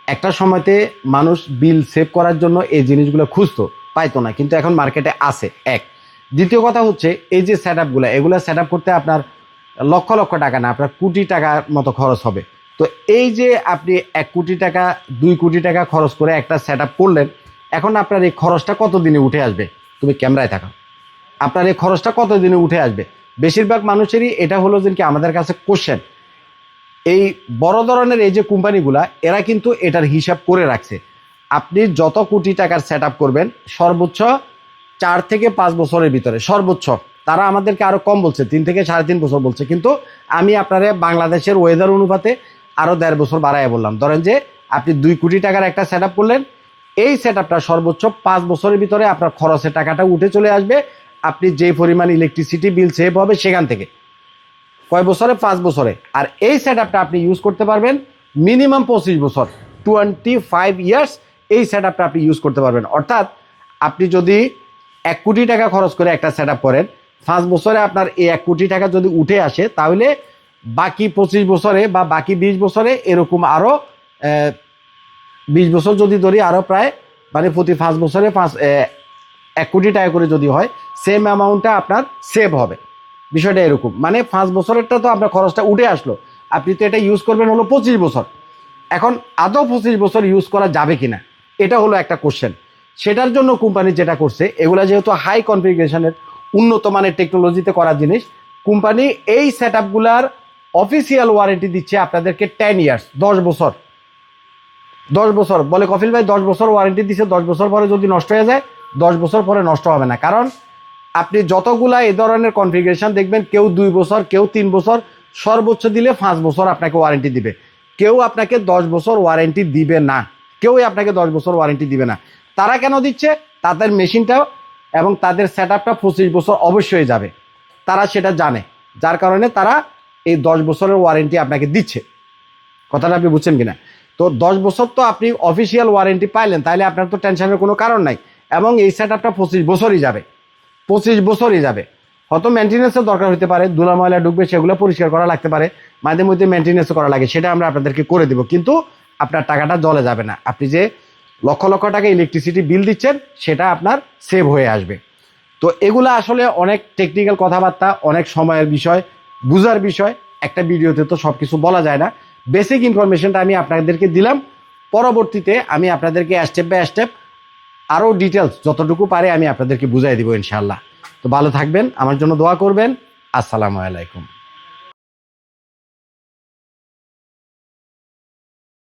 একটা সময়তে মানুষ বিল সেভ করার জন্য এই জিনিসগুলো খুঁজতো, পাইতো না, কিন্তু এখন মার্কেটে আছে। এক, দ্বিতীয় কথা হচ্ছে এই যে সেট আপগুলো, এগুলো সেট আপ করতে আপনার লক্ষ লক্ষ টাকা না, আপনার কোটি টাকার মতো খরচ হবে। তো এই যে আপনি 1 কোটি টাকা 2 কোটি টাকা খরচ করে একটা সেট আপ করলেন, এখন আপনার এই খরচটা কত দিনে উঠে আসবে? তুমি ক্যামেরায় থাকো, আপনার এই খরচটা কত দিনে উঠে আসবে? বেশিরভাগ মানুষেরই এটা হলো যে কি আমাদের কাছে কোশ্চেন। এই বড় ধরনের এই যে কোম্পানিগুলা, এরা কিন্তু এটার হিসাব করে রাখছে। আপনি যত কোটি টাকার সেট আপ করবেন সর্বোচ্চ 4 থেকে 5 বছরের ভিতরে, সর্বোচ্চ। তারা আমাদেরকে আরো কম বলছে, 3 থেকে 3.5 বছর বলছে, কিন্তু আমি আপনারে বাংলাদেশের ওয়েদার অনুপাতে আরো 1.5 বছর বাড়ায় বললাম। ধরেন যে আপনি 2 কোটি টাকার একটা সেট আপ করলেন, এই সেট আপটা সর্বোচ্চ 5 বছরের ভিতরে আপনার খরচের টাকাটা উঠে চলে আসবে। আপনি যে পরিমাণ ইলেকট্রিসিটি বিল সেভ হবে সেখান থেকে। কয় বছরে? 5 বছরে। আর এই সেট আপটা আপনি ইউজ করতে পারবেন মিনিমাম 25 বছর, 25 ইয়ার্স। এই সেট আপটা আপনি ইউজ করতে পারবেন। অর্থাৎ আপনি যদি 1 কোটি টাকা খরচ করে একটা সেট আপ করেন, 5 বছরে আপনার এই 1 কোটি টাকা যদি উঠে আসে, তাহলে বাকি 25 বছরে বা বাকি 20 বছরে এরকম আরো 20 বছর যদি ধরি, আরো প্রায় মানে প্রতি 5 বছরে 1 কোটি টাকা করে যদি হয়, সেম অ্যামাউন্টটা আপনার সেভ হবে। বিষয়টা এরকম, মানে 5 বছরেরটা তো আপনার খরচটা উঠে আসলো, আপনি তো এটা ইউজ করবেন হলো 25 বছর। এখন আদৌ 25 বছর ইউজ করা যাবে কিনা, এটা হলো একটা কোশ্চেন। সেটার জন্য কোম্পানি যেটা করছে, এগুলা যেহেতু হাই কনফিগারেশনের উন্নত মানের টেকনোলজিতে করা জিনিস, কোম্পানি এই সেট আপগুলার অফিসিয়াল ওয়ারেন্টি দিচ্ছে আপনাদেরকে 10 ইয়ার্স, 10 বছর। 10 বছর বলে কফিল ভাই, 10 বছর ওয়ারেন্টি দিচ্ছে, 10 বছর পরে যদি নষ্ট হয়ে যায়, 10 বছর পরে নষ্ট হবে না। কারণ আপনি যতগুলা এই ধরনের কনফিগারেশন দেখবেন, কেউ 2 বছর, কেউ 3 বছর, সর্বোচ্চ দিলে 5 বছর আপনাকে ওয়ারেন্টি দিবে। কেউ আপনাকে 10 বছর ওয়ারেন্টি দিবে না, কেউই আপনাকে 10 বছর ওয়ারেন্টি দিবে না। তারা কেন দিচ্ছে? তাদের মেশিনটাও এবং তাদের সেট আপটা 25 বছর অবশ্যই যাবে, তারা সেটা জানে, যার কারণে তারা এই 10 বছরের ওয়ারেন্টি আপনাকে দিচ্ছে। কথাটা আপনি বুঝছেন কিনা? তো 10 বছর তো আপনি অফিসিয়াল ওয়ারেন্টি পাইলেন, তাহলে আপনার তো টেনশনের কোনো কারণ নাই। এবং এই সেট আপটা 25 বছরই যাবে, 25 বছরই যাবে। হয়তো মেনটেন্যান্সের দরকার হতে পারে, ধুলা ময়লা ঢুকবে, সেগুলো পরিষ্কার করা লাগতে পারে, মাঝে মধ্যে মেনটেন্যান্সও করা লাগে, সেটা আমরা আপনাদেরকে করে দেবো, কিন্তু আপনার টাকাটা জলে যাবে না। আপনি যে লক্ষ লক্ষ টাকা ইলেকট্রিসিটি বিল দিচ্ছেন, সেটা আপনার সেভ হয়ে আসবে। তো এগুলো আসলে অনেক টেকনিক্যাল কথাবার্তা, অনেক সময়ের বিষয়, বুঝার বিষয়। একটা ভিডিওতে তো সব কিছু বলা যায় না। বেসিক ইনফরমেশনটা আমি আপনাদেরকে দিলাম, পরবর্তীতে আমি আপনাদেরকে স্টেপ বাই স্টেপ আরও ডিটেলস যতটুকু পারে আমি আপনাদেরকে বুঝাই দিব ইনশাআল্লাহ। তো ভালো থাকবেন, আমার জন্য দোয়া করবেন। আসসালামু আলাইকুম।